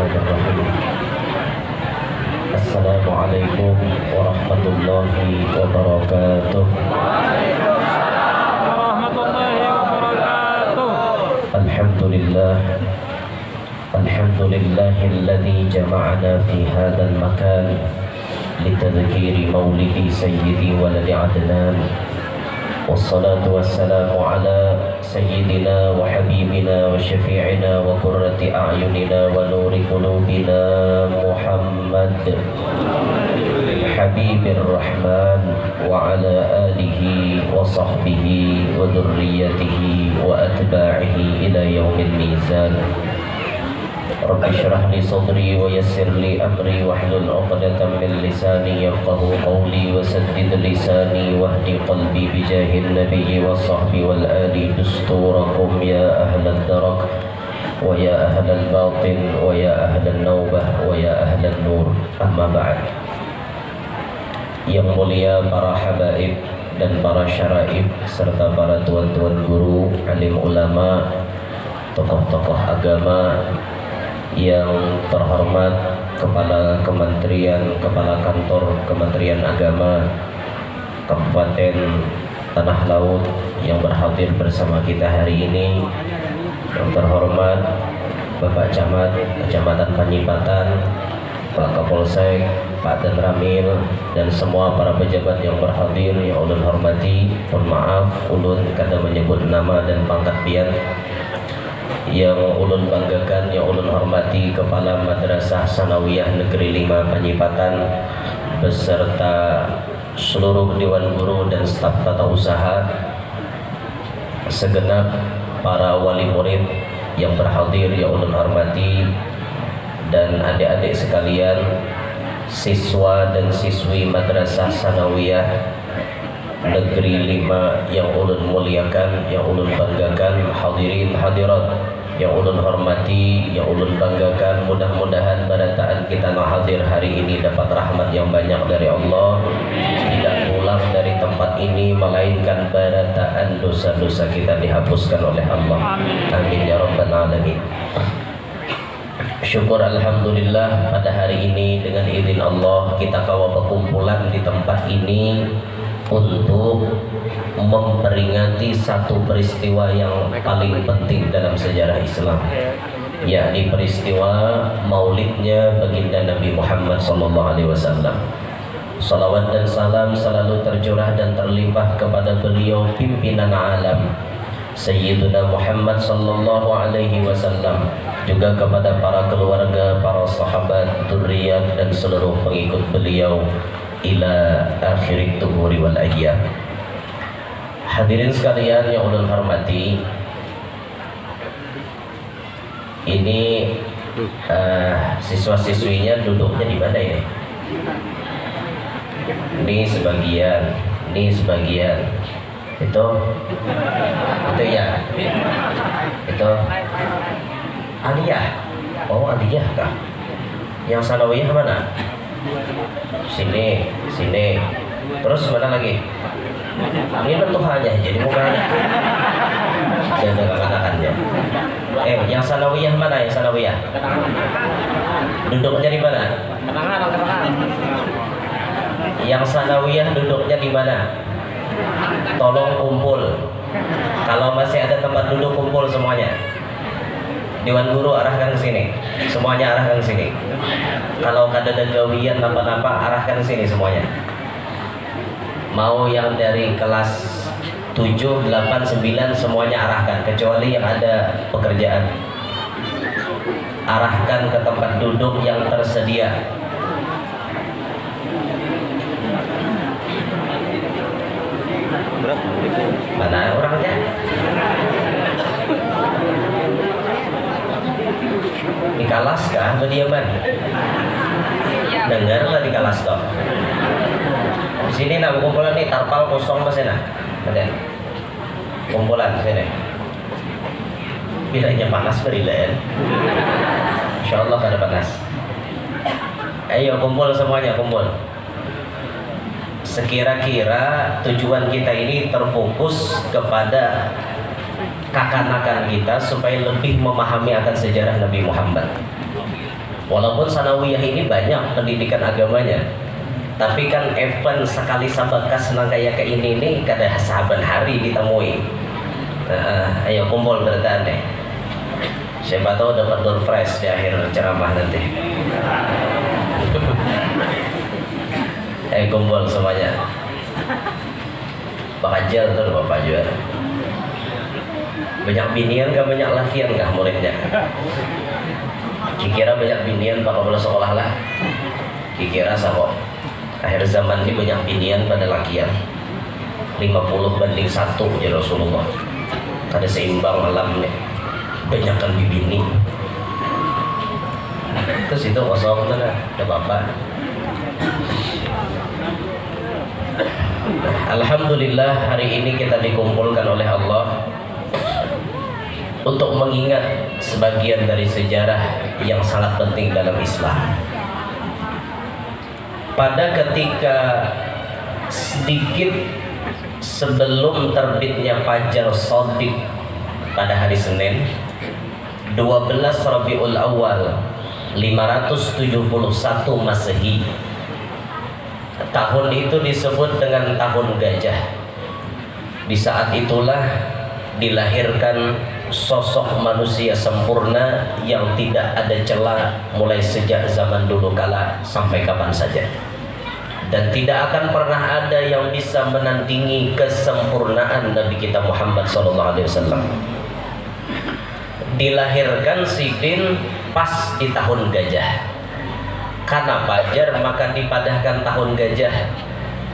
Bismillahirrahmanirrahim. Assalamualaikum warahmatullahi wabarakatuh. warahmatullahi wabarakatuh. Alhamdulillah. Alhamdulillahilladzi jama'ana fi hadzal makan litadhkiri maulidi sayyidi waladi adnan. Wassalatu wassalamu ala sayyidina wa habibina wa syafi'ina wa qurrati a'yunina wa nuri qulubina Muhammad Habibir Rahman wa ala alihi wa sahbihi wa dhurriyyatihi wa atba'ihi ila yaumil mizan. Rabbi syrah li sadri wa yassir li amri wahlul 'uqdatam min lisani yafqahu qawli wa saddid lisani wahdi qalbi bijahil nabiyyi wa sahbi wal ali dusturakum ya ahlal darak wa ya ahlal batin wa ya ahlal nawbah wa ya ahlal nur. Amma ba'd. Yang mulia para habaib dan para syaraib serta para tuan-tuan guru, alim ulama, tokoh-tokoh agama, yang terhormat Kepala Kementerian, Kepala Kantor Kementerian Agama Kabupaten Tanah Laut yang berhadir bersama kita hari ini, yang terhormat Bapak Camat Kecamatan Panyipatan, Pak Kapolsek, Pak Dan Ramil, dan semua para pejabat yang berhadir yang ulun hormati. Mohon maaf ulun kada menyebut nama dan pangkat pian. Yang ulun banggakan, yang ulun hormati Kepala Madrasah Sanawiyah Negeri 5 Panyipatan beserta seluruh Dewan Guru dan staf tata usaha, segenap para wali murid yang berhadir yang ulun hormati, dan adik-adik sekalian, siswa dan siswi Madrasah Sanawiyah Negeri 5 yang ulun muliakan, yang ulun banggakan, hadirin hadirat yang ulun hormati, yang ulun banggakan. Mudah-mudahan barataan kita hadir hari ini dapat rahmat yang banyak dari Allah, tidak pulang dari tempat ini melainkan barataan dosa-dosa kita dihapuskan oleh Allah. Amin ya rabbal alamin. Syukur alhamdulillah pada hari ini dengan izin Allah kita kawa berkumpulan di tempat ini untuk memperingati satu peristiwa yang paling penting dalam sejarah Islam, yakni peristiwa maulidnya baginda Nabi Muhammad SAW. Salawat dan salam selalu tercurah dan terlimpah kepada beliau pimpinan alam Sayyiduna Muhammad SAW, juga kepada para keluarga, para sahabat, dzurriyyat dan seluruh pengikut beliau ila akhirit tuhuri wal ayyam. Hadirin sekalian yang ulun hormati, ini siswa-siswinya duduknya di mana ini? Ini sebagian, ini sebagian. Itu ya, itu aliyah. Oh aliyah kah? Yang sanawiyah mana? Sini. Terus mana lagi? Ini bentuk hanya jadi mukanya. Jangan katakannya. Yang sanawiyah mana? Yang sanawiyah? Duduknya di mana? Yang sanawiyah duduknya di mana? Tolong kumpul. Kalau masih ada tempat duduk kumpul semuanya. Dewan Guru arahkan ke sini. Semuanya arahkan ke sini. Kalau kada ada gawian apa-apa arahkan ke sini semuanya. Mau yang dari kelas 7, 8, 9 semuanya arahkan, kecuali yang ada pekerjaan. Arahkan ke tempat duduk yang tersedia. Mana orangnya? Di kelas kah? Berdiaman? Dengarlah di kelas toh. Di sini nak kumpulan nih tarpal kosong masih nak. Ada kumpulan sini. Bilanya panas berilan. Insyaallah kada panas. Ayo kumpul semuanya, kumpul. Sekira-kira tujuan kita ini terfokus kepada kakanakan kita supaya lebih memahami akan sejarah Nabi Muhammad. Walaupun sanawiyah ini banyak pendidikan agamanya, tapi kan event sekali sabakas nang kayak ke ini kada saban hari ditemui. Ayo kumpul berarti deh. Siapa tahu dapat door fresh di akhir ceramah nanti. Ayo kumpul semuanya. Pak Hajar tuh Bapak juga. Banyak binian gak banyak lakian gak muridnya? Kira banyak binian Pak kepala sekolah lah. Kira sama akhir zaman ini banyak binian pada lakian. 50-1 ya Rasulullah. Kada seimbang malam nih. Banyakkan bibini. Terus itu kosong ada Bapak. Alhamdulillah hari ini kita dikumpulkan oleh Allah untuk mengingat sebagian dari sejarah yang sangat penting dalam Islam. Pada ketika sedikit sebelum terbitnya Fajar Shadiq pada hari Senin 12 Rabiul Awal 571 Masehi, tahun itu disebut dengan tahun gajah. Di saat itulah dilahirkan sosok manusia sempurna yang tidak ada celah mulai sejak zaman dulu kala sampai kapan saja, dan tidak akan pernah ada yang bisa menandingi kesempurnaan Nabi kita Muhammad SAW. Dilahirkan Sidin pas di tahun gajah. Karena Fajar maka dipadahkan tahun gajah,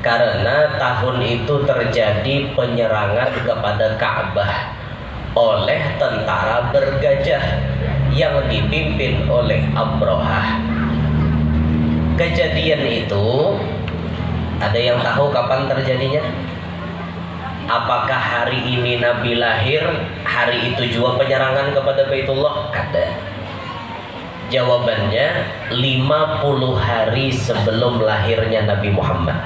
karena tahun itu terjadi penyerangan kepada Ka'bah oleh tentara bergajah yang dipimpin oleh Abrahah. Kejadian itu ada yang tahu kapan terjadinya? Apakah hari ini Nabi lahir, hari itu juga penyerangan kepada Baitullah? Ada. Jawabannya 50 hari sebelum lahirnya Nabi Muhammad.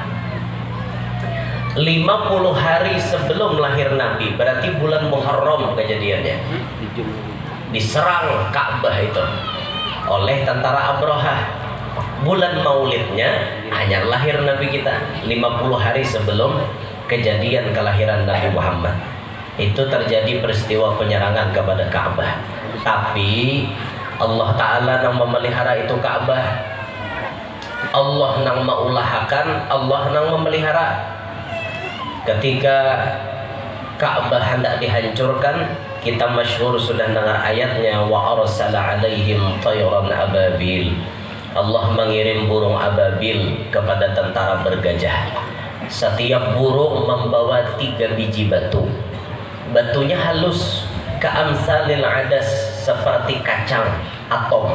50 hari sebelum lahir Nabi, berarti bulan Muharram kejadiannya. Diserang Ka'bah itu oleh tentara Abrahah. Bulan Maulidnya hanya lahir Nabi kita 50 hari sebelum kejadian kelahiran Nabi Muhammad. Itu terjadi peristiwa penyerangan kepada Ka'bah. Tapi Allah Ta'ala yang memelihara itu Ka'bah. Allah yang mengulahakan, Allah yang memelihara. Ketika Ka'bah hendak dihancurkan, kita masyhur sudah dengar ayatnya, wa arsala alaihim tayran ababil. Allah mengirim burung ababil kepada tentara bergajah. Setiap burung membawa 3 biji batu. Batunya halus, ka'amsalil adas, seperti kacang atom,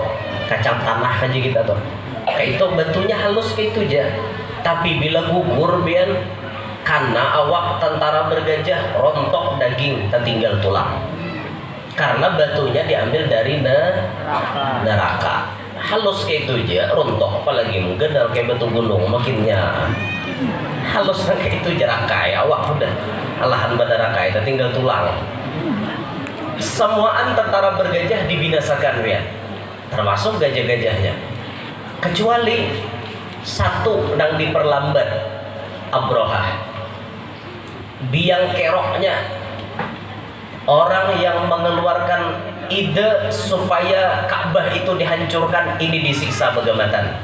kacang tanah aja kita tuh. Kayak itu batunya halus kayak itu aja. Tapi bila gugur biar karena awak tentara bergajah rontok daging, tertinggal tulang. Karena batunya diambil dari neraka. Halus kayak itu aja, rontok, apalagi menggedal kayak batu gunung, makinnya halus kayak itu jerakai, awak udah alahan pada rakai, tertinggal tulang. Semuaan tentara bergajah dibinasakan ya, termasuk gajah-gajahnya, kecuali satu yang diperlambat, Abrahah, biang keroknya, orang yang mengeluarkan ide supaya Ka'bah itu dihancurkan, ini disiksa begamatan.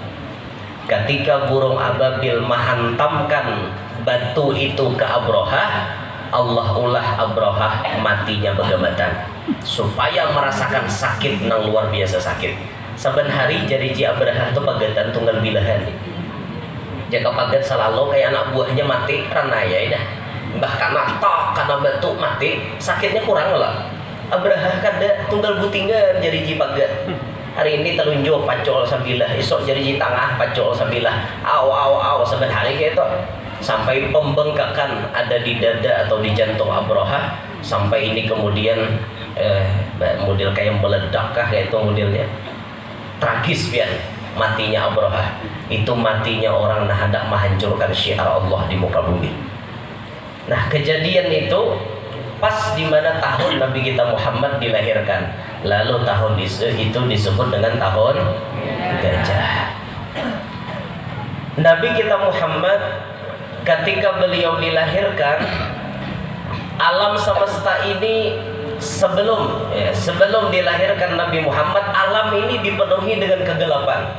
Ketika burung ababil menghantamkan batu itu ke Abrahah, Allah ulah Abrahah matinya begamatan, supaya merasakan sakit yang luar biasa sakit. Saben hari jadi Abrahah itu pagatan tunggal bilahan. Jika pagat selalu kayak anak buahnya mati ranaya dah. Bahkan tok karena batu mati, sakitnya kurang lah. Abrahah kada tunggal butingan jadi pagat. Hari ini telunjuk pacol sambilah, esok jadi tengah pacol sambilah, aw sampai hari kayak itu, sampai pembengkakan ada di dada atau di jantung Abrahah, sampai ini kemudian model kayak meledak kah kayak itu modelnya, tragis pian matinya Abrahah. Itu matinya orang yang hendak menghancurkan syiar Allah di muka bumi. Nah kejadian itu pas di mana tahun Nabi kita Muhammad dilahirkan. Lalu tahun itu disebut dengan tahun gajah. Nabi kita Muhammad ketika beliau dilahirkan, alam semesta ini sebelum dilahirkan Nabi Muhammad, alam ini dipenuhi dengan kegelapan.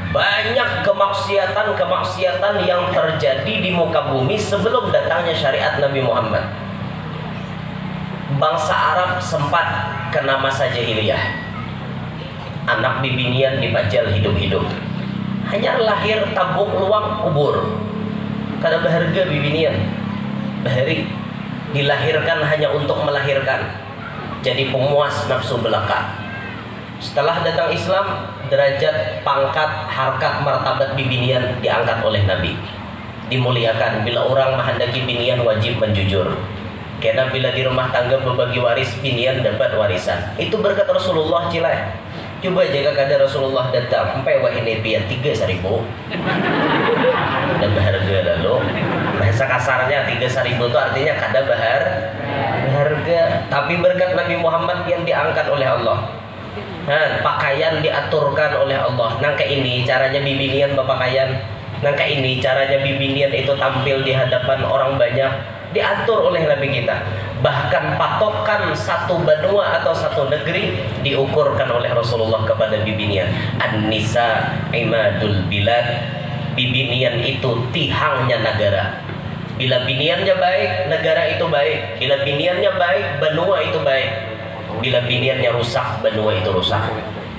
Banyak kemaksiatan yang terjadi di muka bumi sebelum datangnya syariat Nabi Muhammad. Bangsa Arab sempat kena masa jahiliyah. Anak bibinian dipajal hidup-hidup. Hanya lahir tabuk luang kubur. Kada berharga bibinian. Bahari dilahirkan hanya untuk melahirkan. Jadi pemuas nafsu belaka. Setelah datang Islam, derajat, pangkat, harkat, martabat bibinian diangkat oleh Nabi. Dimuliakan. Bila orang menghendaki binian wajib menjujur. Karena bila di rumah tangga berbagi waris, binian dapat warisan. Itu berkat Rasulullah cilai. Coba jaga kada Rasulullah datang, sampai wah ini biar 3.000. Dan berharga lalu. Bahasa kasarnya 3.000 itu artinya kada berharga. Tapi berkat Nabi Muhammad yang diangkat oleh Allah. Pakaian diaturkan oleh Allah. Nangka ini caranya bibinian berpakaian. Nangka ini caranya bibinian itu tampil di hadapan orang banyak. Diatur oleh Nabi kita. Bahkan patokan satu benua atau satu negeri diukurkan oleh Rasulullah kepada bibinian. An-nisa imadul bilad. Bibinian itu tihangnya negara. Bila biniannya baik, negara itu baik. Bila biniannya baik, benua itu baik. Bila biniannya rusak, benua itu rusak.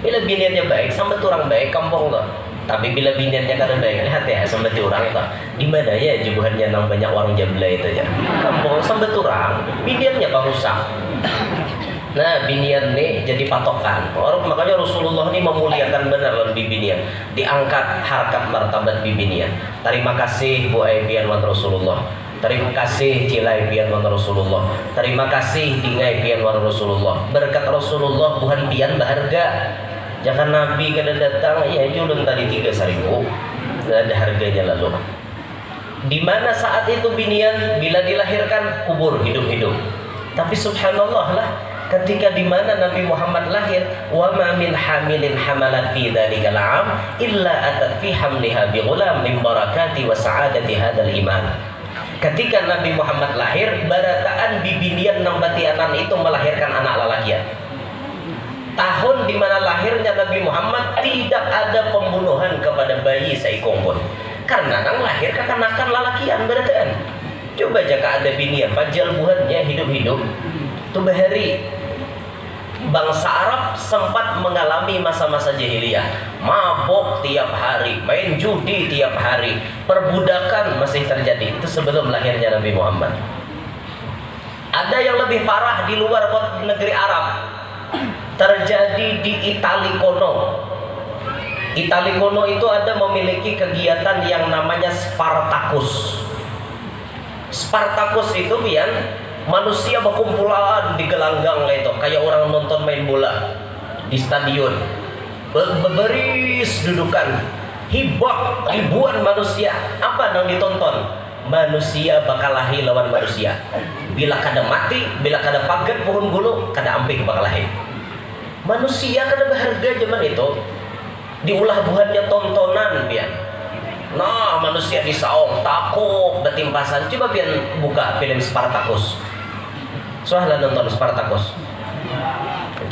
Bila biniannya baik, sampai orang baik kampung loh. Tapi bila biniannya kada baik, lihat ya sampai orang itu. Di mana ya jubuhannya nang banyak warung jambla itu ya. Kampung sampai orang, biniannya bang rusak. Nah, binian nih jadi patokan. Makanya Rasulullah ini memuliakan benar lebih binian. Diangkat harkat martabat bibinian. Terima kasih Bu Aibian wan Rasulullah. Terima kasih Cilai pian wan Rasulullah. Terima kasih Dingai pian wan Rasulullah. Berkat Rasulullah bukan pian berharga. Jangan Nabi kada datang ya julun tadi 3.000. Ada harganya lalu. Di mana saat itu binian bila dilahirkan kubur hidup-hidup. Tapi subhanallah lah, ketika di mana Nabi Muhammad lahir, wa ma min hamilin hamalat fi dzalikal 'am illa atat fi hamliha bi ghulam min barakati wa sa'adati hadzal iman. Ketika Nabi Muhammad lahir, barataan bibinian nang batianan itu melahirkan anak lalakian. Tahun di mana lahirnya Nabi Muhammad tidak ada pembunuhan kepada bayi seikung pun. Karena nang lahir kekanakan lalakian barataan. Coba jika ada binian pajal buhannya hidup-hidup. Tu bahari bangsa Arab sempat mengalami masa-masa jahiliyah. Mabok tiap hari, main judi tiap hari, perbudakan masih terjadi. Itu sebelum lahirnya Nabi Muhammad. Ada yang lebih parah di luar negeri Arab. Terjadi di Itali kono. Itali kono itu ada memiliki kegiatan yang namanya Spartacus. Spartacus itu pian manusia berkumpulan di gelanggang itu kayak orang nonton main bola di stadion. Berbaris dudukan, hibak ribuan manusia. Apa yang ditonton? Manusia bakal lahir lawan manusia. Bila kada mati, bila kada pagat pohon gulu, kada ampik bakal lahir. Manusia kada berharga zaman itu. Diulah buhannya tontonan pian. Nah, manusia disaung, takut, betimpasan. Coba pian buka film Spartacus. Soalnya nonton Spartacus.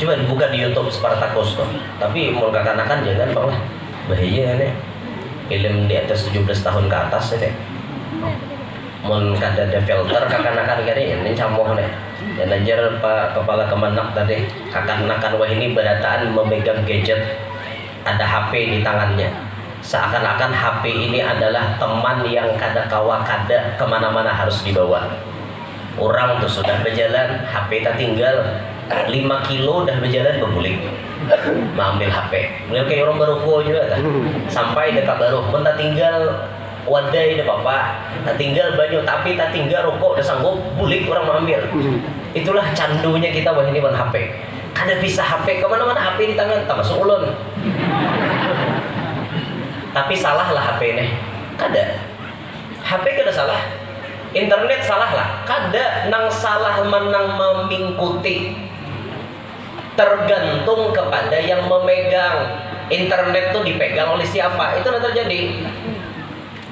Coba buka di YouTube Spartacus tuh. Tapi mau kekanakan jangan pak lah. Bahaya nih. Film di atas 17 tahun ke atas nih. Mau kada ada filter kekanakan kali ini camoh nih. Dan ajar pak kepala kemenak tadi kekanakan wah ini berataan memegang gadget. Ada HP di tangannya. Seakan-akan HP ini adalah teman yang kada kawa kada kemana-mana harus dibawa. Orang tuh sudah berjalan, HP tak tinggal 5 kilo dah berjalan berbulik. Mengambil HP. Mulai kayak orang baruko juga tak? Sampai dekat baru, pun tak tinggal wadai dah papa, tak tinggal banyak tapi tak tinggal rokok dah sanggup bulik orang mengambil. Itulah candunya kita wah ini HP. Kada bisa HP kemana-mana HP di tangan, tak masuk ulun. Tapi salah lah HP ini. Kada. HP kada salah. Internet salah lah. Kada nang salah menang memingkuti. tergantung kepada yang memegang. Internet tuh dipegang oleh siapa, itu yang terjadi.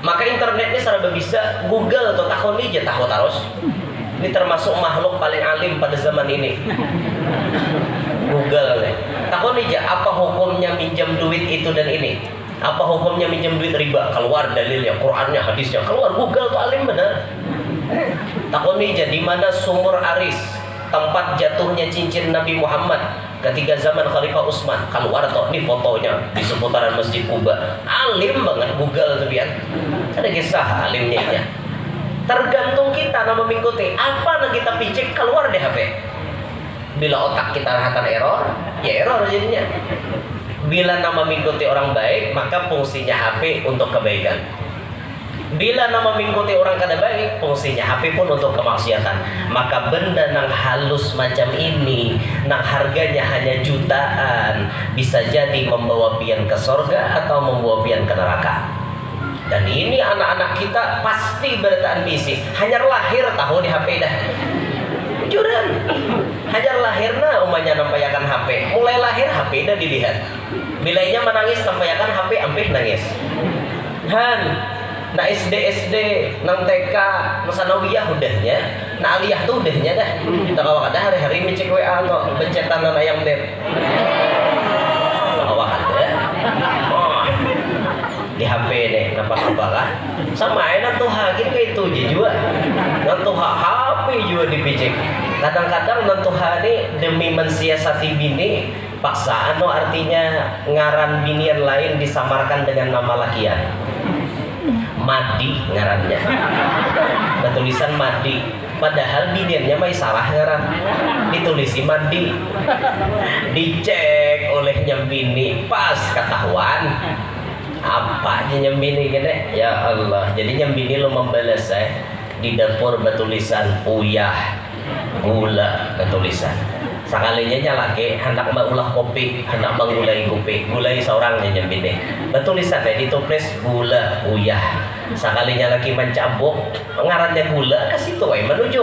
Maka internetnya serba bisa. Google atau tahun ini tahu terus. Ini termasuk makhluk paling alim pada zaman ini. Google nih. Tahun ini apa hukumnya minjam duit itu dan ini? Apa hukumnya minjam duit riba? Keluar dalilnya, Qurannya, hadisnya, keluar. Google tuh alim benar. Tahun ini di mana sumur Aris, tempat jatuhnya cincin Nabi Muhammad ketika zaman Khalifah Utsman, keluar toh nih fotonya di seputaran Masjid Kuba. Alim banget Google tuh biar. Ada kisah alimnya ya. Tergantung kita nama mengikuti apa yang kita picik keluar di HP. Bila otak kita hantar error, ya error jadinya. Bila nama mengikuti orang baik, maka fungsinya HP untuk kebaikan. Bila nama mengikuti orang kada baik, fungsinya HP pun untuk kemaksiatan. Maka benda nang halus macam ini, nang harganya hanya jutaan, bisa jadi membawa pian ke surga atau membawa pian ke neraka. Dan ini anak-anak kita pasti bertaan bisik. Hanya lahir tahu di HP dah. Jujuran. Hajar lahirna umanya nampayakan HP. Mulai lahir HP dah dilihat. Bilainya menangis nampayakan HP ampih nangis. Na SD, nang TK, na sanawiyah udahnya, na aliyah tuh udahnya dah. Kita kawak ada hari-hari mencek WA no, pencetan na ayam beb. Kawak ada. Di HP nih, nampak lah. Sama aja nanti hakin kayak itu juga. Nanti HP juga dipicik. Kadang-kadang nanti hari demi mensiasati bini, paksaan no artinya ngaran binian lain disamarkan dengan nama lakian. Madi ngarannya. Tulisan Madi. Padahal biniannya mah salah ngaran. Ditulisi Madi. Dicek oleh nyambini pas ketahuan. Apa aja nyambini gini? Ya Allah. Jadi nyambini lo membalas di dapur bertulisan uyah gula ketulisan. Sekalinya nyalake hendak mengulah kopi, hendak mengulai kopi, gulai seorang yang nyambini. Bertulisan ditulis gula uyah. Sekalinya lagi mencabuk, ngarannya gula ke situ menuju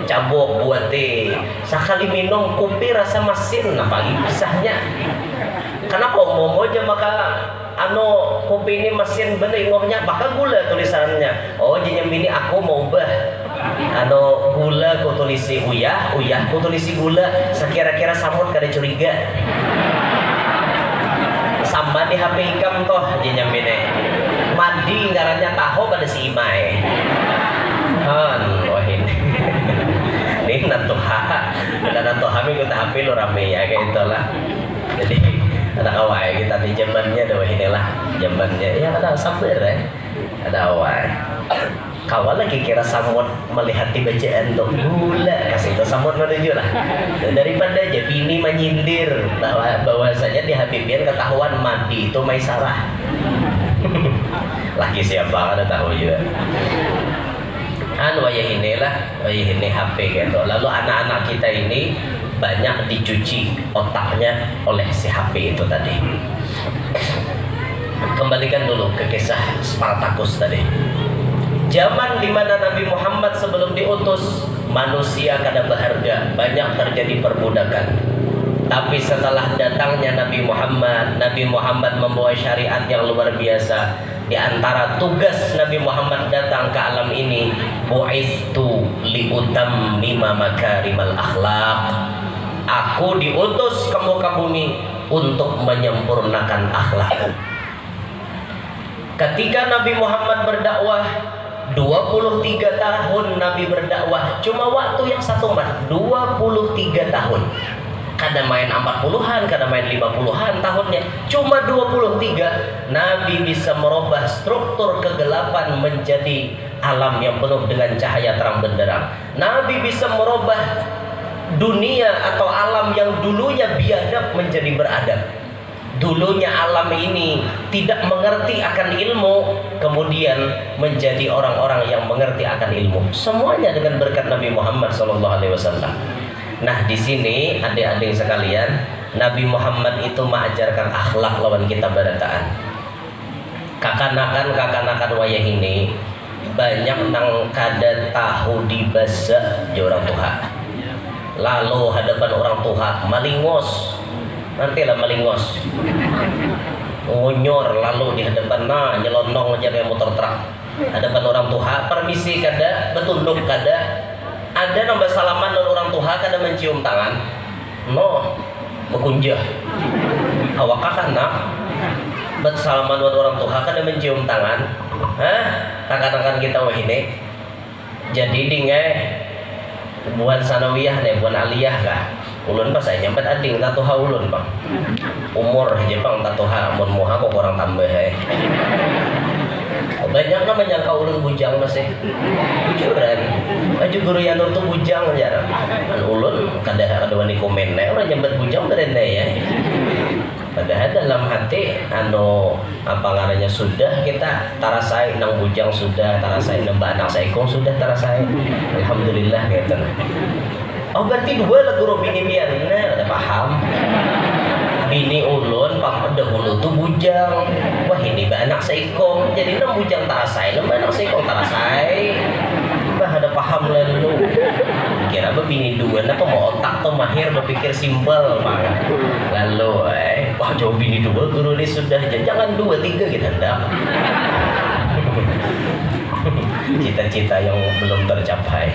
cabuk buat teh. Sekali minum kopi rasa masin, nah pagi pisahnya. Kenapa mau aja maka kopi ini mesin bener ngohnya bakal gula tulisannya. Oh jadi ini aku mau ubah gula ku tulisi uyah ku tulisi gula. Sekira-kira samut kada curiga. Sama di HP ikam toh jadi nyambine. Mandi ngarannya tahu pada si Imai. Wah ini nantuha. Ada nantuha minggu HP lo rame ya kayak itulah. Jadi ada awal kita di zamannya dah inilah zamannya ya ada sabar ada awal. Kawal lagi kira samut melihat di bacaan tuh gula kasih itu samut menuju lah. Daripada aja bini menyindir bahwasanya di Habibian ketahuan mandi itu Maisarah. Laki siapa ada tahu juga. Wayah ini HP gitu. Lalu anak-anak kita ini banyak dicuci otaknya oleh si HP itu tadi. Kembalikan dulu ke kisah Spartacus tadi. Zaman di mana Nabi Muhammad sebelum diutus, manusia kada berharga, banyak terjadi perbudakan. Tapi setelah datangnya Nabi Muhammad membawa syariat yang luar biasa. Di antara tugas Nabi Muhammad datang ke alam ini, bu'istu liutammima makarimal akhlaq. Aku diutus ke muka bumi untuk menyempurnakan akhlak. Ketika Nabi Muhammad berdakwah 23 tahun Nabi berdakwah, cuma waktu yang satu 23 tahun. Kada main 40-an, kada main 50-an tahunnya. Cuma 23 Nabi bisa merubah struktur kegelapan menjadi alam yang penuh dengan cahaya terang benderang. Nabi bisa merubah dunia atau alam yang dulunya biadab menjadi beradab. Dulunya alam ini tidak mengerti akan ilmu, kemudian menjadi orang-orang yang mengerti akan ilmu. Semuanya dengan berkat Nabi Muhammad SAW. Nah di sini adik-adik sekalian, Nabi Muhammad itu mengajarkan akhlak lawan kita berataan. Kakanakan wayah ini banyak nang kada tahu dibasa di orang Tuhan. lalu hadapan orang tua malingos, nantilah malingos ngonyor lalu di hadapan nyelonong aja kayak motor truk hadapan orang tua permisi kada betunduk kada ada nambah salaman dengan orang tua kada mencium tangan no bekunjah awak kan nak bersalaman dengan orang tua kada mencium tangan kakak-kakak kita wah ini jadi dingai buan sanawiyah nih buan aliyah kah ulun pas saya nyampe ading tatuha ulun bang umur aja bang tatuha mun muha kok kurang tambah banyak nama menyangka ulun bujang masih bujuran baju guru yang tuh bujang aja kan ulun kada wani komen orang nyampe bujang berenda ya padahal dalam hati apa ngarannya sudah kita tarasai nang bujang sudah tarasai nang anak saikong sudah tarasai alhamdulillah gitu. Oh berarti dua lah guru bini biar ada paham bini ulun pak dahulu tuh bujang wah ini anak saikong jadi nang bujang tarasai nang anak saikong tarasai bah ada paham lalu kira apa bini dua nah mau otak tuh mahir berpikir simpel banget lalu wah jauh bini dua guru ini sudah jangan 2, 3 gitu hendak cita-cita yang belum tercapai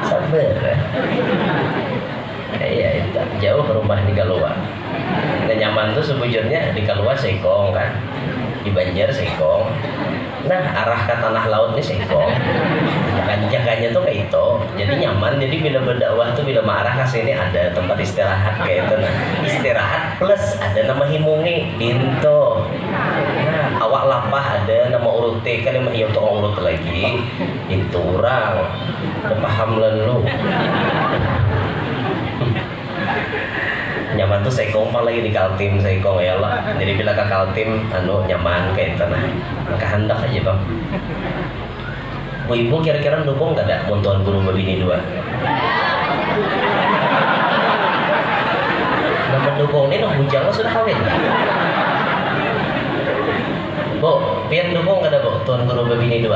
sabar ya itu jauh rumah di Kalua kita nyaman tuh sebujurnya di Kalua Sekong kan di Banjar Sekong nah arah ke tanah laut ini Sekong jaganya tuh kayak itu jadi nyaman jadi bila berdakwah tuh bila marah ke sini ada tempat istirahat kayak itu nah istirahat plus ada nama himungi dinto nah awak lapah ada nama urute kan emang iya untuk urut lagi itu orang udah paham lalu nyaman tuh Sekong lagi di Kaltim Sekong ya Allah jadi bila ke Kaltim nyaman kayak itu nah kehendak aja bang Bu ibu kira-kira mendukung gak ada montuan guru babini 2 nah mendukung ini nang bujang sudah kawin Bu pian dukung gak ada bu tuan guru babini 2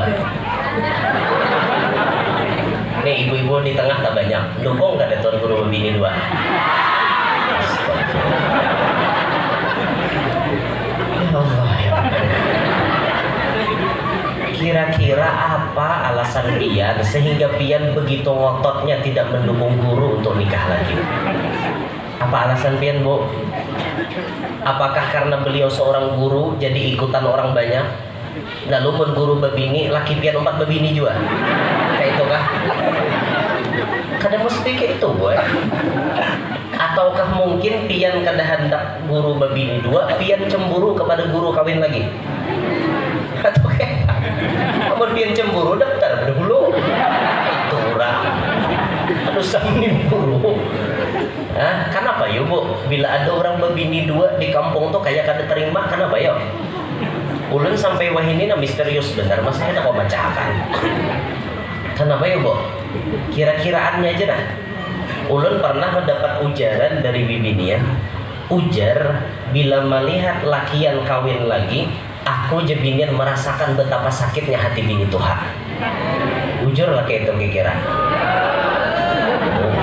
nih ibu-ibu di tengah tak banyak dukung gak ada tuan guru babini 2 ya Allah ya kira-kira apa alasan pian sehingga pian begitu ngototnya tidak mendukung guru untuk nikah lagi apa alasan pian bu apakah karena beliau seorang guru jadi ikutan orang banyak lalu mun guru babini laki pian 4 babini juga kayak itu kah kada mesti kayak itu boy ataukah mungkin pian kada hendak guru babini 2 pian cemburu kepada guru kawin lagi atau kayak namun pian cemburu daftar dahulu itu orang aduh sambil buru kenapa ya bu bila ada orang babini 2 di kampung tuh kayak kada terima kenapa ya ulun sampai wah ini misterius benar mas saya kok bacakan kenapa ya bu kira-kiraannya aja nah ulun pernah mendapat ujaran dari bibinian ujar bila melihat lakian kawin lagi aku jebinian merasakan betapa sakitnya hati bini Tuhan ujur lah kayak itu kira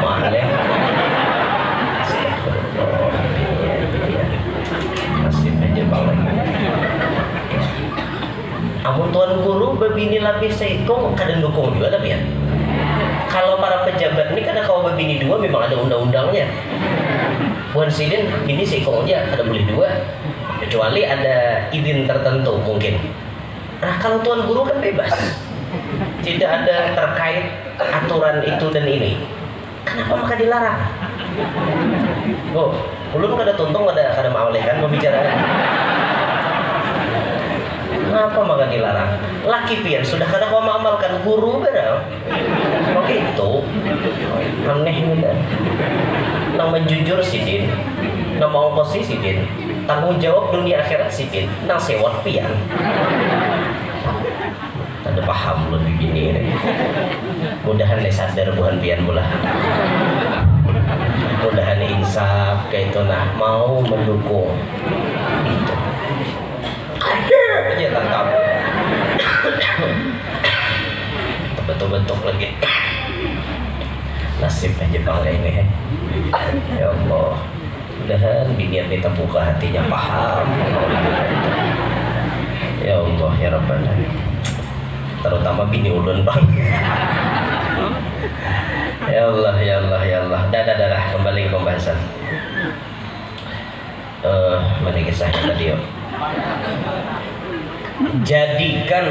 maleh masih aja bang amun tuan guru babini lapis Sekong kadang dukung juga tapi ya kalau para pejabat ini kadang kalau babini 2 memang ada undang-undangnya buan sidin bini Sekong aja ada boleh 2 kecuali ada izin tertentu mungkin. Nah kalau tuan guru kan bebas, tidak ada terkait aturan itu dan ini. Kenapa maka dilarang? Oh, belum ada tuntung ada mawaleh kan membicarakan. Kenapa maka dilarang? Laki pian sudah kada kau mengamalkan guru berang. Oke itu aneh nih kan. Nang menjujur sidin, nang mau posisi sidin. Tanggung jawab dunia akhirat sipin nang sewot pian ada paham lebih gini mudahan le sadar buhan pian mula mudahan insaf kayak itu nah mau mendukung itu ada aja tangkap betul-betul lagi nasib aja bangga ini ya Allah, mudahan binian kita buka hatinya paham ya Allah ya Rabbana, terutama bini ulun bang. Ya Allah ya Allah ya Allah. Dah kembali ke pembahasan. Mana kisahnya tadi ya? Jadikan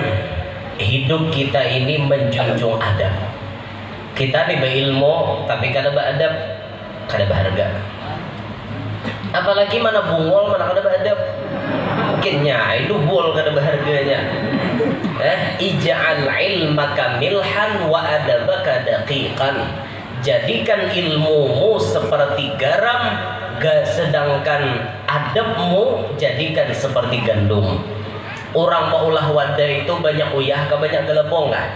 hidup kita ini menjunjung adab. Kita nih berilmu tapi kada beradab, kada berharga. Apalagi mana bungol, mana kada beradab. Mungkin nyai dubul kada berharganya. Ij'al ilmaka milhan wa adabaka daqiqan. Jadikan ilmumu seperti garam, sedangkan adabmu jadikan seperti gandum. Orang mau ulah wadah itu banyak uyah ke banyak gelebong nggak?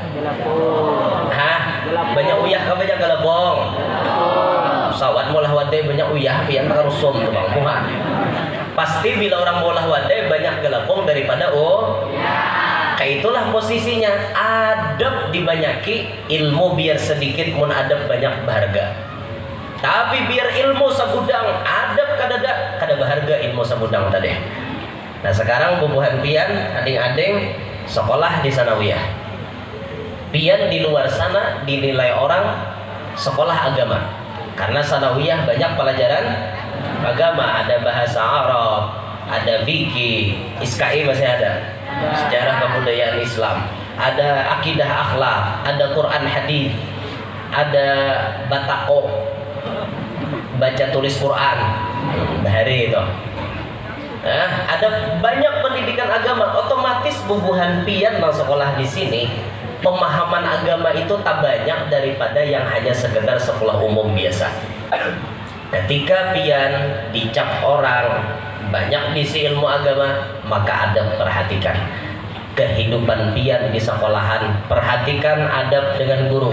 Banyak uyah ke banyak gelebong. Sawat mau ulah wadah banyak uyah, pian karusum tuh bang muha. Pasti bila orang mau ulah wadah banyak gelebong daripada kayak itulah posisinya. Adab dibanyaki, ilmu biar sedikit, mun adab banyak berharga. Tapi biar ilmu segudang, adab kada berharga ilmu segudang tadi. Nah sekarang bubuhan pian, ading-ading sekolah di sanawiyah. Pian di luar sana dinilai orang sekolah agama. Karena sanawiyah banyak pelajaran agama, ada bahasa Arab, ada fikih, ISKI masih ada. Sejarah kebudayaan Islam, ada akidah akhlak, ada Quran hadis, ada batako, baca tulis Quran, bahari itu. Ada banyak pendidikan agama. Otomatis bubuhan pian nang sekolah di sini, pemahaman agama itu tak banyak daripada yang hanya sekedar sekolah umum biasa. Ketika pian dicap orang banyak diisi ilmu agama, maka adab perhatikan. Kehidupan pian di sekolahan, perhatikan adab dengan guru.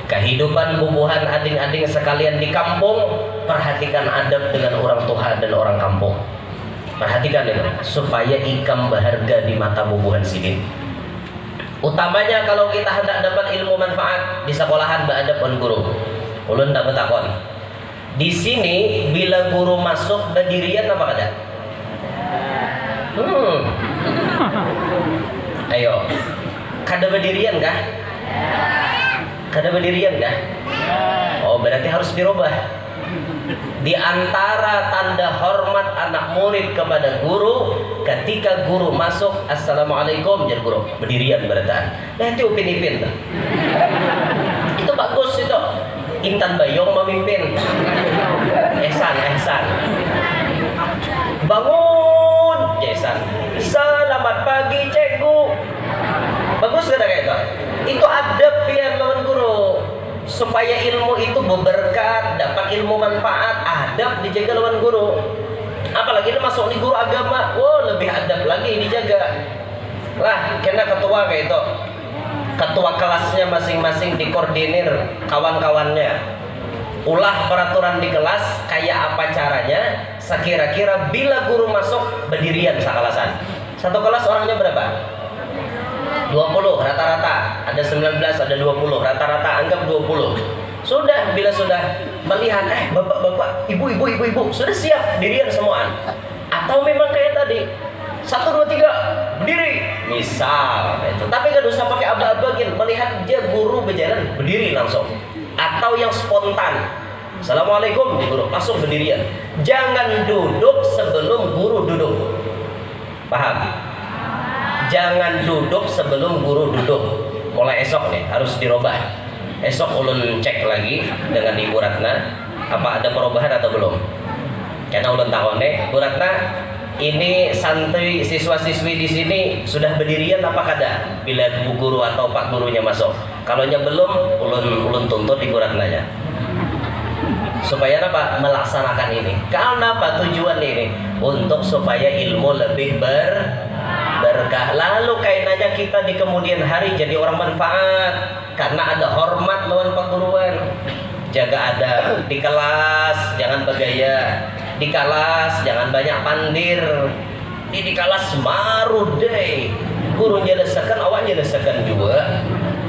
Kehidupan bubuhan ading-ading sekalian di kampung, perhatikan adab dengan orang tua dan orang kampung. Perhatikan ini, supaya ikam berharga di mata bubuhan sidin. Utamanya kalau kita hendak dapat ilmu manfaat di sekolahan, beradab dengan guru. Ulun tak bertakon. Di sini bila guru masuk berdirian apa kada? Ayo, kada berdirian kah? Kada berdirian kah? Oh berarti harus dirubah. Di antara tanda hormat anak murid kepada guru, ketika guru masuk assalamualaikum jadi guru berdirian berarti. Nanti upin-ipin tuh. Itu bagus itu. Intan Bayong memimpin. Ehsan bangun Ehsan, selamat pagi cikgu. Bagus kata kayak itu adab ya lawan guru, supaya ilmu itu berberkat, dapat ilmu manfaat. Adab dijaga lawan guru, apalagi dia masuk di guru agama, lebih adab lagi dijaga lah. Kena ketua kayak itu, ketua kelasnya masing-masing dikoordinir kawan-kawannya, ulah peraturan di kelas kayak apa caranya, sekira-kira bila guru masuk berdirian sekalasan. Satu kelas orangnya berapa? 20 rata-rata, ada 19, ada 20, rata-rata anggap 20. Sudah, bila sudah melihat bapak-bapak, ibu-ibu, sudah siap dirian semuaan. Atau memang kayak tadi 1, 2, 3 berdiri misal itu. Tapi gak usah pakai aba-abagin, melihat dia guru berjalan berdiri langsung. Atau yang spontan, assalamualaikum guru langsung berdirian. Jangan duduk sebelum guru duduk. Paham? Jangan duduk sebelum guru duduk. Mulai esok nih harus dirubah. Esok ulun cek lagi dengan Ibu Ratna, apa ada perubahan atau belum. Karena ulun tahu nih, Bu Ratna, ini santri siswa-siswi di sini sudah berdirian apa kada bila bu guru atau pak gurunya masuk. Kalau belum, ulun tuntut Ibu Ratnanya. Supaya apa? Melaksanakan ini. Karena apa tujuan ini? Untuk supaya ilmu lebih berkah. Lalu kainanya kita di kemudian hari jadi orang manfaat karena ada hormat lawan perguruan. Jaga adab di kelas, jangan bergaya. Di kelas jangan banyak pandir. Di kelas maru deh. Guru jelasakan, awak jelasakan juga.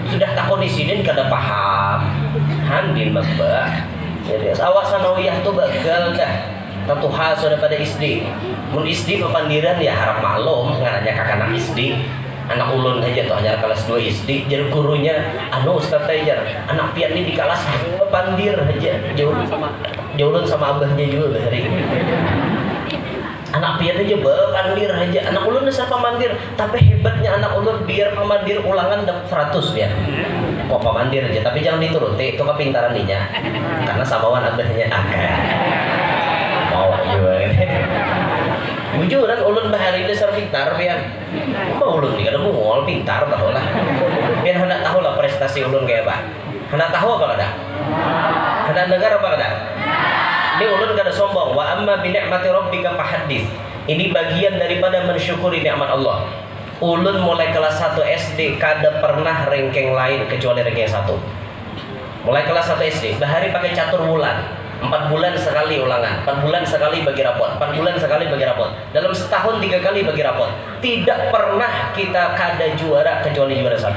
Sudah takut di sini kada paham. Handin mbak. Jadi awak sanawiyah tuh gagal dah. Tentu hal sudah pada SD. Mun SD pepandiran ya harap maklum ngarannya kakak anak SD. Anak ulun aja tuh hanya kelas 2 SD. Jadi gurunya Ustaz ajar. Anak pian ini di kelas pandir aja. Jauh sama abahnya juga bahari. Anak pian aja pandir aja. Anak ulun dasar pemandir. Tapi hebatnya anak ulun biar pemandir ulangan dapat 100 ya. Kok pemandir aja. Tapi jangan dituruti itu kepintaran dinya. Karena samawan abahnya akal. Mau juga ini. Bujuran ulun bahari dasar pintar pian. Mau ulun nih kada mungol pintar tahu lah. Pian hendak tahu lah prestasi ulun kayak apa. Hendak tahu apa kada? Hendak dengar apa kada? Ini ulun kada sombong. Wa amma bi ni'mati rabbika fahaddits. Ini bagian daripada mensyukuri nikmat Allah. Ulun mulai kelas 1 SD kada pernah ranking lain kecuali ranking 1. Mulai kelas 1 SD, bahari pakai catur bulan. 4 bulan sekali ulangan, 4 bulan sekali bagi rapot, 4 bulan sekali bagi rapot. Dalam setahun 3 kali bagi rapot. Tidak pernah kita kada juara kecuali juara 1.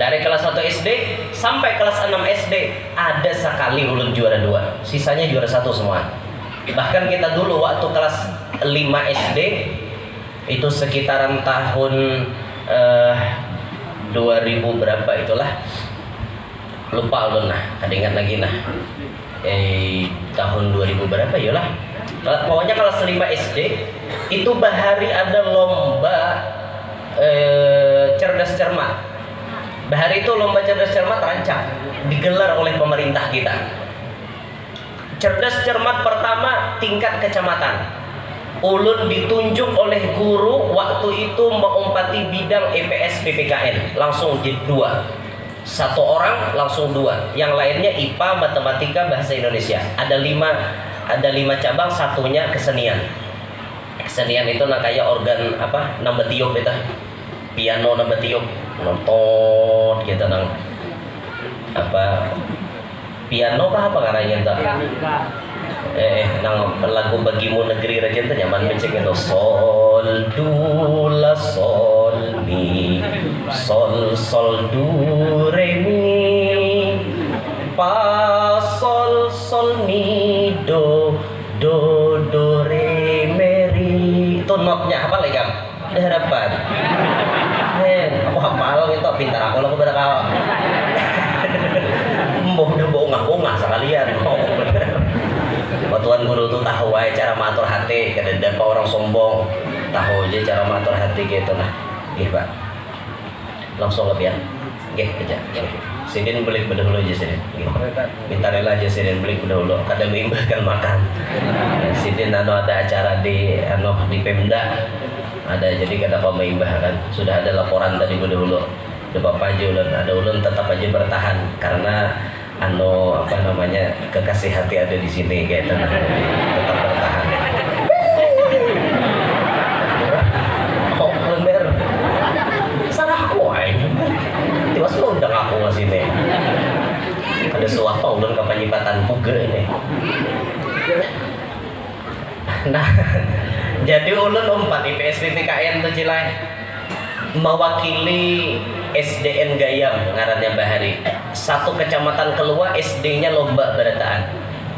Dari kelas 1 SD sampai kelas 6 SD ada sekali ulun juara 2. Sisanya juara 1 semua. Bahkan kita dulu waktu kelas 5 SD itu sekitaran tahun 2000 berapa itulah. Lupa ulun nah, kada ingat lagi nah. Tahun 2000 berapa yalah. Pokoknya kelas 5 SD itu bahari ada lomba cerdas cermat. Bahari itu lomba cerdas cermat rancak digelar oleh pemerintah kita. Cerdas cermat pertama tingkat kecamatan. Ulun ditunjuk oleh guru waktu itu mengumpati bidang EPS PPKN langsung jadi 2. 1 orang langsung 2. Yang lainnya IPA, matematika, bahasa Indonesia. Ada 5 cabang, satunya kesenian. Kesenian itu nah kayak organ apa? Nambah tiup itu. Piano nambah tiup. Nonton gitu nang apa? Piano apa ngarannya tuh? Nang lagu bagimu negeri raja tuh nyaman mencek itu sol do la sol mi sol do re mi fa sol mi do re me ri. Itu notnya apa lagi kan? Ada harapan. Aku hafal gitu pintar aku pada kau. Udah bongah sekalian. Tuan guru tuh tahu aja cara matur hati, kada ada orang sombong. Tahu aja cara matur hati gitu nah. Nggih, Pak. Langsung ke pian. Nggih aja. Sidin beli bedahulu aja Sidin. Nggih. Minta rela aja Sidin beli bedahulu. Kada mengimbahkan makan. Sidin ada acara di Pemda. Ada jadi kada kau mengimbahkan. Sudah ada laporan tadi bedahulu. Ada Bapak aja ulun, ada ulun tetap aja bertahan karena kekasih hati ada di sini kayak tetap bertahan. Oh bener, salah aku aja. Tiba-tiba undang aku ke sini. Ada suapa ulun kapanyipatan puga ini. Nah, jadi ulun umpat IPS PPKN tuh Cilai mewakili SDN Gayam ngarannya Bahari. 1 kecamatan keluar SD-nya lomba berataan.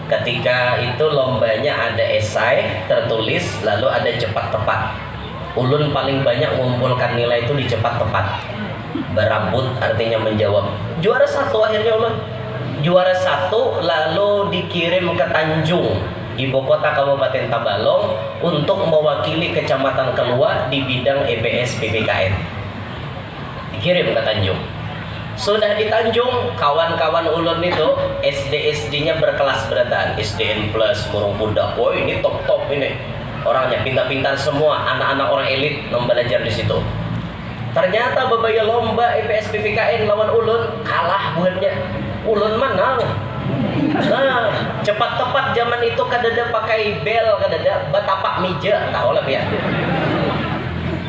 Ketika itu lombanya ada esai tertulis lalu ada cepat tepat. Ulun paling banyak mengumpulkan nilai itu di cepat tepat. Berabut artinya menjawab. Juara 1 akhirnya ulun. Juara 1 lalu dikirim ke Tanjung, ibu kota Kabupaten Tabalong untuk mewakili kecamatan keluar di bidang EPS PPKN. Dikirim ke Tanjung. Sudah di Tanjung, kawan-kawan ulun itu SD-SD-nya berkelas berataan, SDN Plus, Murung Pudak. Woi, ini top-top ini. Orangnya pintar-pintar semua, anak-anak orang elit yang belajar di situ. Ternyata babaya lomba EPS PPKN lawan ulun kalah buatnya. Ulun menang. Nah, cepat tepat zaman itu kadada pakai bel, kadada batapak meja, tahu lah ya.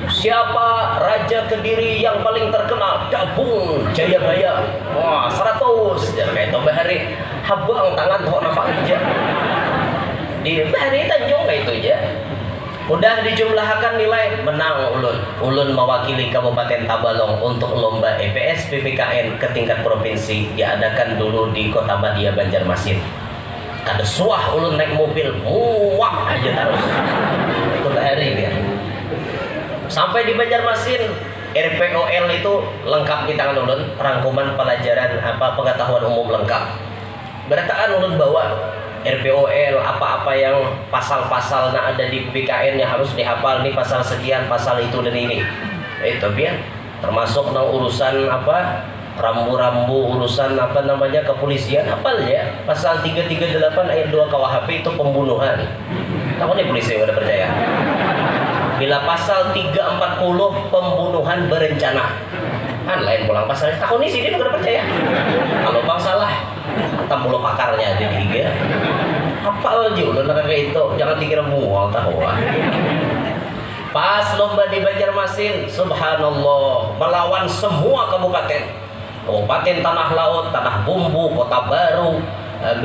Siapa raja Kediri yang paling terkenal? Gabung Jayabaya. Wah, 100. Jangan kayak itu Bahari. Habang tangan kok nampak meja. Di Bahari Tanjung kayak itu aja. Udah dijumlahkan nilai, menang ulun mewakili Kabupaten Tabalong untuk lomba EPS PPKN ke tingkat provinsi diadakan dulu di Kota Madia Banjarmasin. Kada suah ulun naik mobil muak aja terus itu hari ya. Sampai di Banjarmasin RPOL itu lengkap di tangan ulun, rangkuman pelajaran pengetahuan umum lengkap. Berataan ulun bawa RPOL, apa-apa yang pasal-pasal yang ada di PPKN yang harus dihafal, nih pasal sekian, pasal itu dan ini. Itu biar termasuk urusan rambu-rambu, urusan kepolisian, hafal ya. Pasal 338 ayat 2 KUHP itu pembunuhan. Tahu nih polisi udah percaya. Bila pasal 340 pembunuhan berencana. Kan lain pulang pasalnya. Takut nih sini udah percaya. Kalau bang salah, hitam bulu pakarnya jadi tiga. Hafal aja udah kayak itu. Jangan dikira mual tahu. Pas lomba di Banjarmasin, subhanallah, melawan semua kabupaten Tanah Laut, Tanah Bumbu, Kota Baru,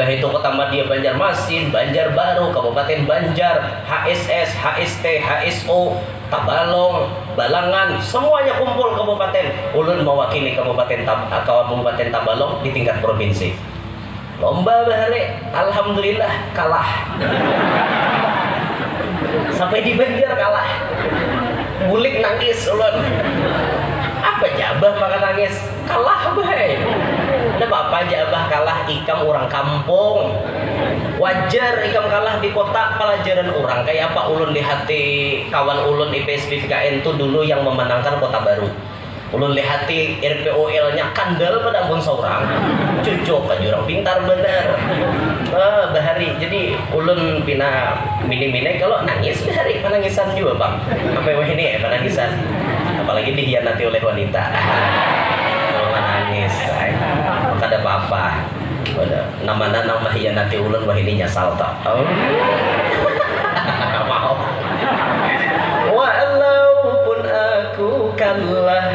itu Kota Madia Banjarmasin, Banjarbaru, Kabupaten Banjar, HSS, HST, HSO, Tabalong, Balangan, semuanya kumpul kabupaten. Ulun mewakili Kabupaten Tabalong di tingkat provinsi. Lomba bahare, alhamdulillah kalah. Sampai di Banjar kalah. Bulik nangis ulun. Apa jabah maka nangis? Kalah bae. Ada apa jabah kalah, ikam orang kampung. Wajar ikam kalah di kota, pelajaran orang. Kayak apa ulun di hati kawan ulun IPS PPKN itu dulu yang memenangkan Kota Baru. Ulun lihat RPOL-nya kandel pada ampun seorang. Cucuk aja orang pintar bener. Bahari. Jadi ulun pina mini-mini kalau nangis bahari penangisan juga bang. Sampai wah ini ya penangisan. Apalagi dihianati oleh wanita. Kalau nangis, maka ada apa-apa. Nama-nama menghianati ulun wah ini nyasal tak. Maaf. Walaupun aku kalah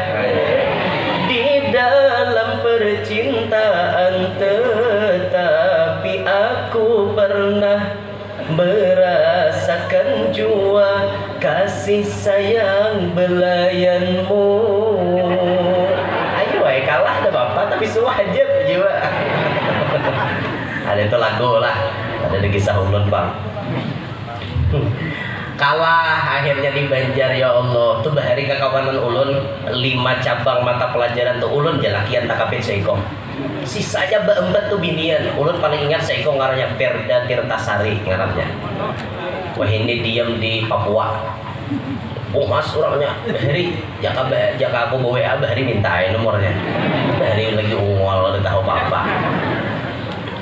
di dalam percintaan, tetapi aku pernah merasakan jua kasih sayang belayanmu. Ayo kalah ada bapak tapi sewajib jiwa. Ada itu lagu lah, ada di kisah ulun bang. Kalah akhirnya di Banjar ya Allah. Tuh bahari kekawanan ulun 5 cabang mata pelajaran tuh ulun jalakian takapin seiko. Sisanya beempat tuh binian. Ulun paling ingat seiko ngarannya Perda Tirtasari ngarannya. Wah ini diam di Papua. Oh mas orangnya bahari jaka aku bawa WA bahari mintain nomornya. Bahari lagi ungol udah tahu apa-apa.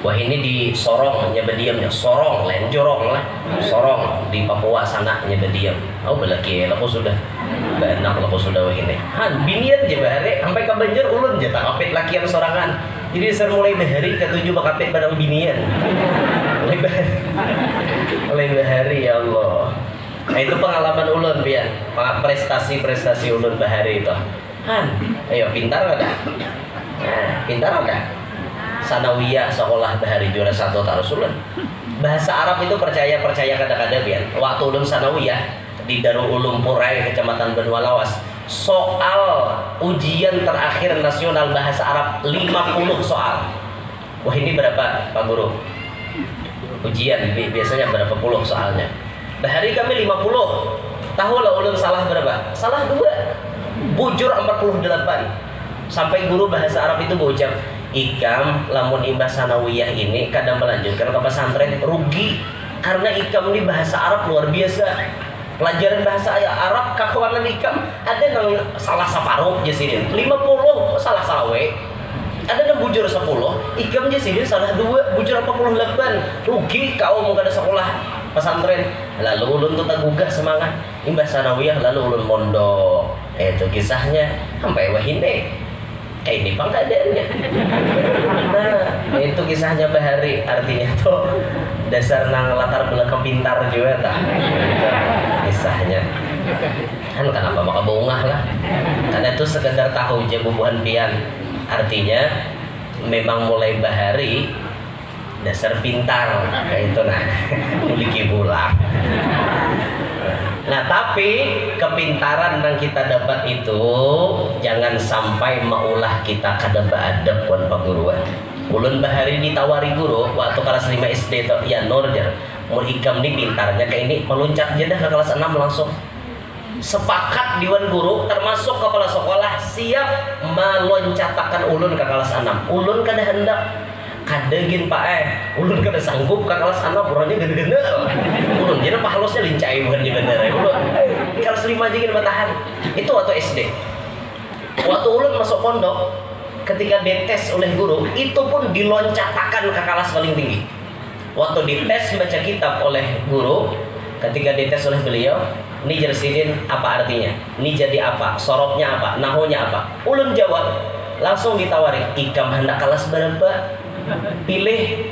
Wah ini di Sorong nyebediamnya, Sorong lain Jorong lah, Sorong di Papua sana nyebediam. Oh belaki aku sudah benak aku sudah wah ini. Han binian je bahari sampai ke Banjar ulun je tak kapit lakian sorangan. Jadi ser mulai bahari ketujuh bakapit pada binian. Mulai bahari ya Allah. Nah itu pengalaman ulun pian, prestasi ulun bahari itu. Han, ayo pintar enggak? Nah, pintar enggak? Sanawiyah sekolah bahari juara 1 tarusulun. Bahasa Arab itu percaya kadang-kadang biar. Waktu ulun sanawiyah di Darul Ulum Purai Kecamatan Benua Lawas, soal ujian terakhir nasional bahasa Arab 50 soal. Wah ini berapa Pak Guru? Ujian biasanya berapa puluh soalnya? Bahari kami 50. Tahu lah ulun salah berapa? Salah 2. Bujur 48. Sampai guru bahasa Arab itu berucap, ikam lamun imbah sanawiyah ini kadang melanjutkan ke pesantren rugi karena ikam ini bahasa Arab luar biasa. Pelajaran bahasa Arab kakuanan ikam ada yang salah separuh jasidin 50 salah sawe. Ada yang bujur 10 ikam jasidin salah 2 bujur 48. Rugi kau mau ada sekolah pesantren. Lalu ulun tuh gugah semangat imbah sanawiyah lalu ulun mondok. Itu kisahnya sampai wahine. Ini bang keadaannya. Nah, itu kisahnya bahari. Artinya tuh dasar nang latar belakang pintar juga tak. Kisahnya. Kan kenapa maka bongah lah. Karena itu sekedar tahu aja bubuhan pian. Artinya memang mulai bahari dasar pintar kayak itu nah. Muliki pulang. Tapi kepintaran yang kita dapat itu jangan sampai maulah kita kada beadab wan paguruan. Ulun bahari ditawari guru waktu kelas 5 SD tuh ya Nur jar. Mau ikam nih pintarnya kayak ini meloncat aja dah ke kelas 6 langsung. Sepakat Dewan Guru termasuk kepala sekolah siap meloncatakan ulun ke kelas 6. Ulun kada hendak kadegin Pak ulun kada sanggup ke kelas 6 orangnya gede-gede. Ulun jadi pahalosnya lincai bukan di bandara ulun. Kelas 5 aja gini bertahan. Itu waktu SD. Waktu ulun masuk pondok ketika dites oleh guru itu pun diloncatakan ke kelas paling tinggi. Waktu dites baca kitab oleh guru ketika dites oleh beliau ini jersidin apa artinya? Ini jadi apa? Sorobnya apa? Nahunya apa? Ulun jawab, langsung ditawari. Ikam hendak kelas berapa? Pilih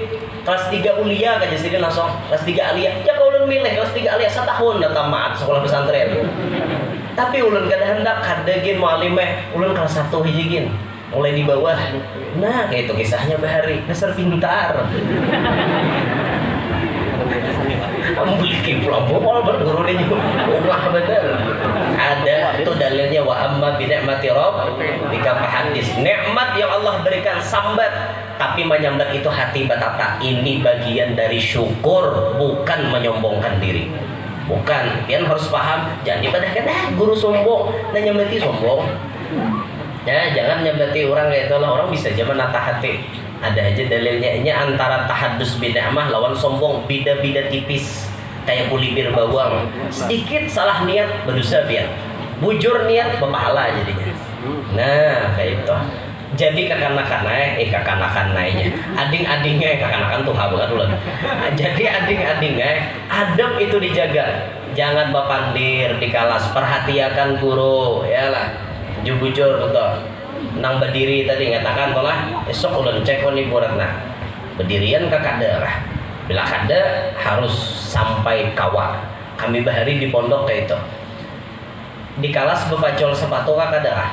kelas 3 ulia kan jersidin langsung kelas 3 alia. Ya kalau ulun milih kelas 3 alia setahun dah tamat sekolah pesantren. Tapi ulun kada hendak kadegin mualimeh. Ulun kelas 1 hijigin. Mulai di bawah. Nah, kayak itu kisahnya bahari. Dasar pintar. Beli kiplom bol berguru dia juga wah bener ada itu dalilnya wa amma bi ni'mati rabbika fahadis. Nikmat yang Allah berikan sambat tapi menyambat itu hati batata. Ini bagian dari syukur bukan menyombongkan diri. Bukan, pian harus paham jangan dipandangkan guru sombong nah nyambati sombong. Ya jangan nyambati orang kayak itu lah, orang bisa aja menata hati. Ada aja dalilnya ini antara tahadus bid'ah lawan sombong bida-bida tipis kayak kulibir bawang. Sedikit salah niat berdosa biar bujur niat berpahala jadinya. Nah kayak itu. Jadi kakanakannya ading-adingnya kakanakan tuh banget dulu. Jadi ading-adingnya adab itu dijaga. Jangan bapandir di kelas, perhatikan guru ya lah. Bujur betul. Nang berdiri tadi ngatakan pola esok ulun cek nih buratna berdirian ke kaderah bila kada harus sampai kawa kami bahari di pondok kayak itu di kelas bepacol sepatu ke kaderah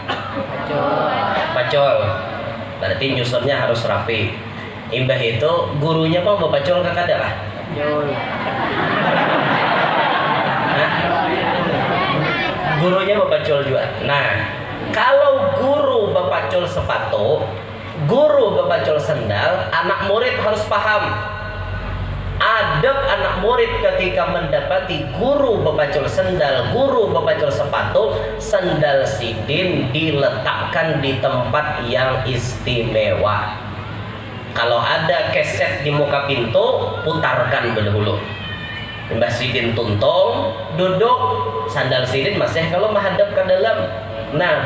pacol berarti nyusunnya harus rapi imbah itu gurunya pun bepacol ke kaderah gurunya bepacol juga. Nah kalau guru bepacul sepatu, guru bepacul sendal, anak murid harus paham. Adab anak murid ketika mendapati guru bepacul sendal, guru bepacul sepatu, sendal sidin diletakkan di tempat yang istimewa. Kalau ada keset di muka pintu, putarkan dahulu. Mbah sidin tuntung, duduk, sandal sidin masih kalau menghadap ke dalam. Nah,